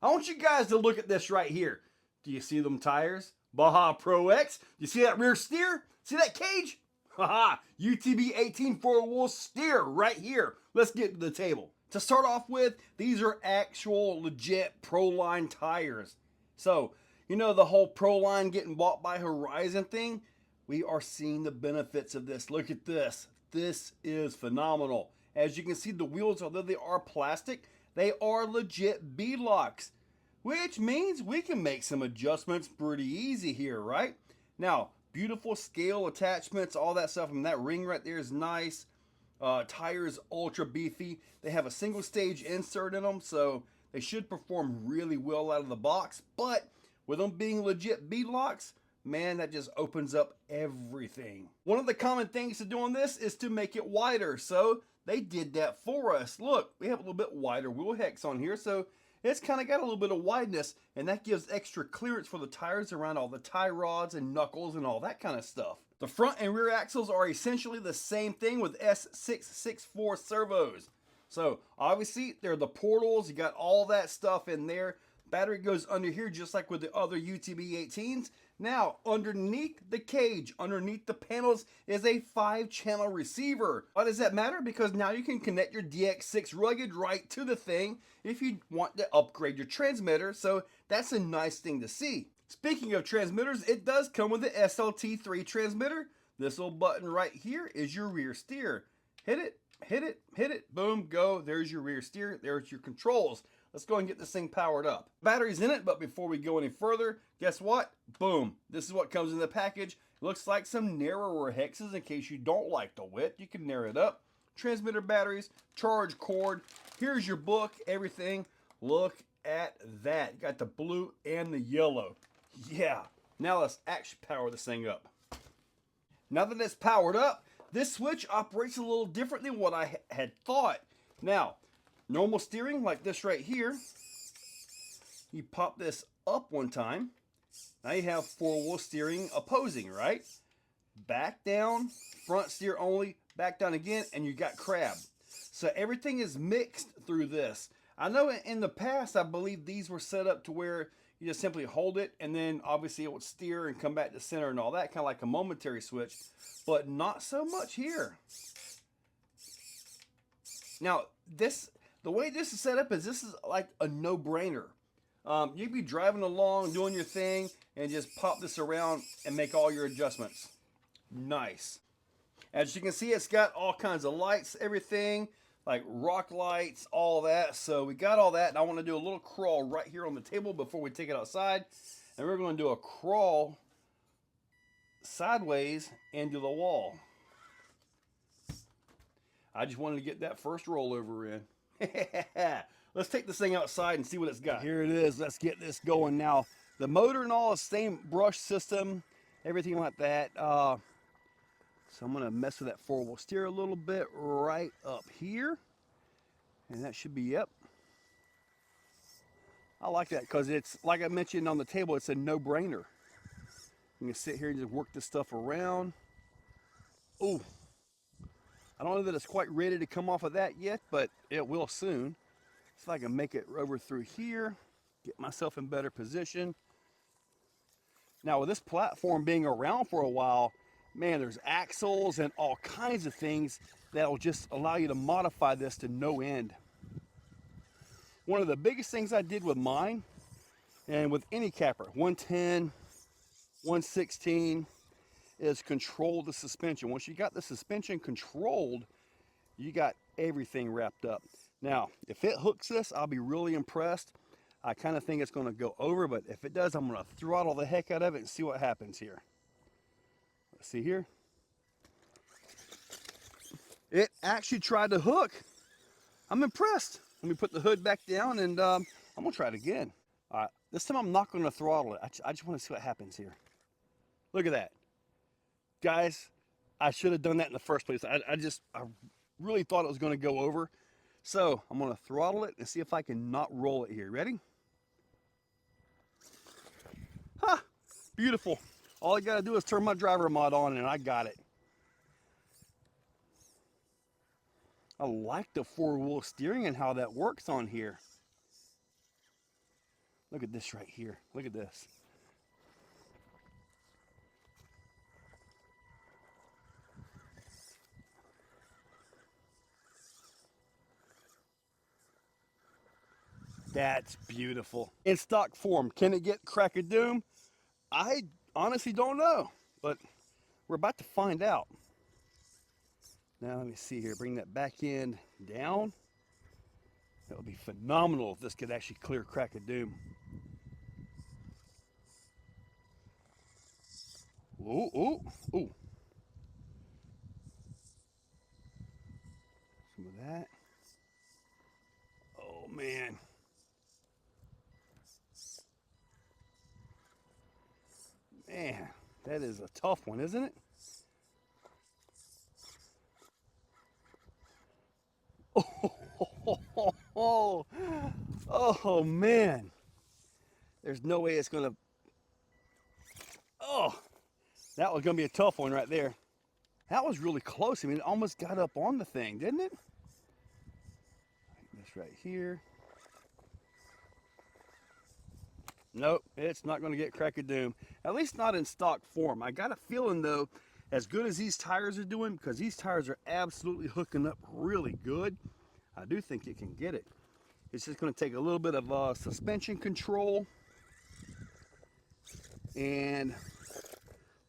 I want you guys to look at this right here. Do you see them tires? Baja Pro X. Do you see that rear steer? See that cage? Haha, UTB18 four-wheel steer right here. Let's get to the table. To start off with, these are actual legit Proline tires. So, you know the whole Proline getting bought by Horizon thing? We are seeing the benefits of this. Look at this. This is phenomenal. As you can see, the wheels, although they are plastic, they are legit beadlocks, which means we can make some adjustments pretty easy here, right? Now, beautiful scale attachments, all that stuff. I mean, that ring right there is nice. Tires ultra beefy. They have a single stage insert in them, so they should perform really well out of the box. But with them being legit beadlocks, man, that just opens up everything. One of the common things to do on this is to make it wider, so they did that for us. Look, we have a little bit wider wheel hex on here, so it's kind of got a little bit of wideness, and that gives extra clearance for the tires around all the tie rods and knuckles and all that kind of stuff. The front and rear axles are essentially the same thing with S664 servos. So obviously they're the portals, you got all that stuff in there. Battery goes under here just like with the other UTB18s. Now, underneath the cage, underneath the panels, is a 5-channel receiver. Why does that matter? Because now you can connect your DX6 Rugged right to the thing if you want to upgrade your transmitter, so that's a nice thing to see. Speaking of transmitters, it does come with the SLT3 transmitter. This little button right here is your rear steer. Hit it, hit it, hit it, boom, go. There's your rear steer, there's your controls. Let's go and get this thing powered up. Battery's in it, but before we go any further, guess what? Boom. This is what comes in the package. It looks like some narrower hexes in case you don't like the width. You can narrow it up. Transmitter batteries, charge cord. Here's your book, everything. Look at that. You got the blue and the yellow. Yeah. Now let's actually power this thing up. Now that it's powered up, this switch operates a little differently than what I had thought. Now, normal steering like this right here, you pop this up one time, now you have 4-wheel steering opposing, right? Back down, front steer only, back down again, and you got crab. So everything is mixed through this. I know in the past, I believe these were set up to where you just simply hold it and then obviously it would steer and come back to center and all that, kind of like a momentary switch, but not so much here. Now, the way this is set up is this is like a no-brainer. You'd be driving along, doing your thing, and just pop this around and make all your adjustments. Nice. As you can see, it's got all kinds of lights, everything, like rock lights, all that. So we got all that, and I want to do a little crawl right here on the table before we take it outside. And we're going to do a crawl sideways into the wall. I just wanted to get that first rollover in. Let's take this thing outside and see what it's got. Here it is. Let's get this going now. The motor and all the same brush system, everything like that. So I'm going to mess with that 4-wheel steer a little bit right up here. And that should be, yep. I like that because it's, like I mentioned on the table, it's a no-brainer. You can sit here and just work this stuff around. Oh, I don't know that it's quite ready to come off of that yet, but it will soon. So I can make it over through here, get myself in better position. Now with this platform being around for a while, man, there's axles and all kinds of things that'll just allow you to modify this to no end. One of the biggest things I did with mine, and with any capper, 110, 116, is control the suspension. Once you got the suspension controlled, you got everything wrapped up. Now, if it hooks this, I'll be really impressed. I kind of think it's going to go over, but if it does, I'm going to throttle the heck out of it and see what happens here. Let's see here. It actually tried to hook. I'm impressed. Let me put the hood back down and I'm going to try it again. All right, this time I'm not going to throttle it. I just want to see what happens here. Look at that. Guys, I should have done that in the first place. I really thought it was going to go over. So I'm going to throttle it and see if I can not roll it here. Ready? Ha! Beautiful. All I got to do is turn my driver mod on and I got it. I like the 4-wheel steering and how that works on here. Look at this right here. Look at this. That's beautiful. In stock form, can it get crack of doom? I honestly don't know, but we're about to find out. Now let me see here, bring that back end down. That would be phenomenal if this could actually clear crack of doom. Ooh, ooh, ooh. Some of that. Oh man. Man, that is a tough one, isn't it? Oh man. There's no way it's gonna. Oh, that was gonna be a tough one right there. That was really close. I mean, it almost got up on the thing, didn't it? This right here. Nope, it's not going to get crack of doom. At least not in stock form. I got a feeling though, as good as these tires are doing, because these tires are absolutely hooking up really good, I do think it can get it. It's just going to take a little bit of suspension control and a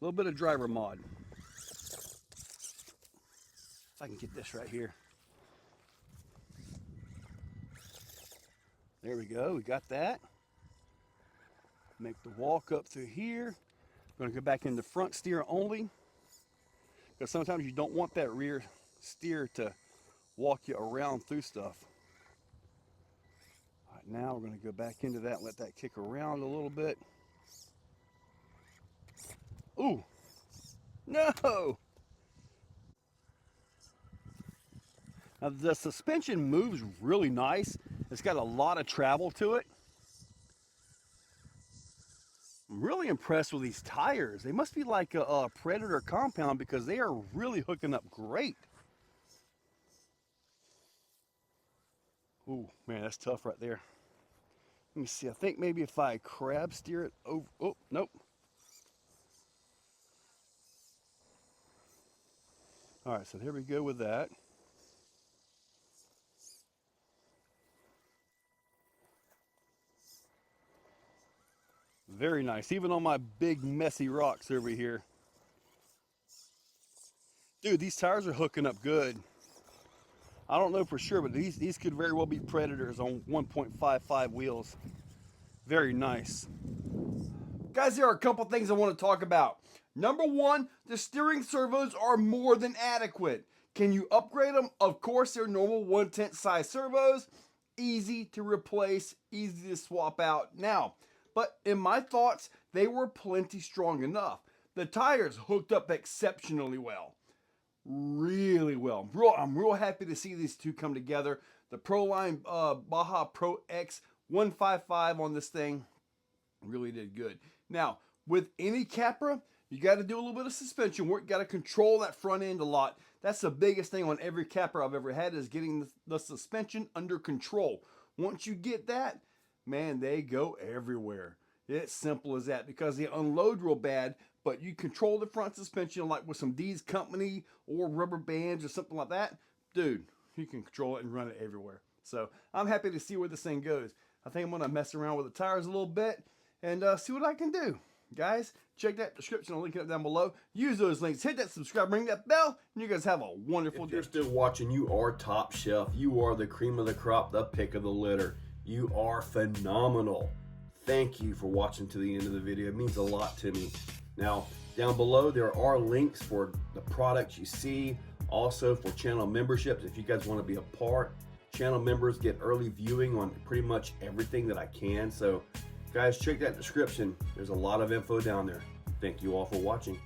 little bit of driver mod. If I can get this right here. There we go, we got that. Make the walk up through here. I'm going to go back into front steer only, because sometimes you don't want that rear steer to walk you around through stuff. All right, now we're going to go back into that and let that kick around a little bit. Ooh, no! Now the suspension moves really nice. It's got a lot of travel to it. I'm really impressed with these tires. They must be like a Predator compound, because they are really hooking up great. Ooh, man, that's tough right there. Let me see. I think maybe if I crab steer it over. Oh, nope. All right, so here we go with that. Very nice, even on my big messy rocks over here. Dude, these tires are hooking up good. I don't know for sure, but these could very well be Predators on 1.55 wheels. Very nice. Guys, there are a couple things I want to talk about. Number one, the steering servos are more than adequate. Can you upgrade them? Of course, they're normal 1/10 size servos. Easy to replace, easy to swap out now. But in my thoughts, they were plenty strong enough. The tires hooked up exceptionally well. Really well. I'm real happy to see these two come together. The Proline Baja Pro X 155 on this thing really did good. Now, with any Capra, you got to do a little bit of suspension work. You got to control that front end a lot. That's the biggest thing on every Capra I've ever had, is getting the suspension under control. Once you get that, man, they go everywhere. It's simple as that, because they unload real bad, but you control the front suspension like with some D's Company or rubber bands or something like that. Dude, you can control it and run it everywhere. So I'm happy to see where this thing goes. I think I'm going to mess around with the tires a little bit and see what I can do. Guys, check that description. I'll link it up down below. Use those links. Hit that subscribe, ring that bell, and you guys have a wonderful day. If you're still watching, you are top shelf. You are the cream of the crop, the pick of the litter. You are phenomenal. Thank you for watching to the end of the video. It means a lot to me. Now, down below, there are links for the products you see, also for channel memberships. If you guys want to be a part, channel members get early viewing on pretty much everything that I can. So, guys, check that description. There's a lot of info down there. Thank you all for watching.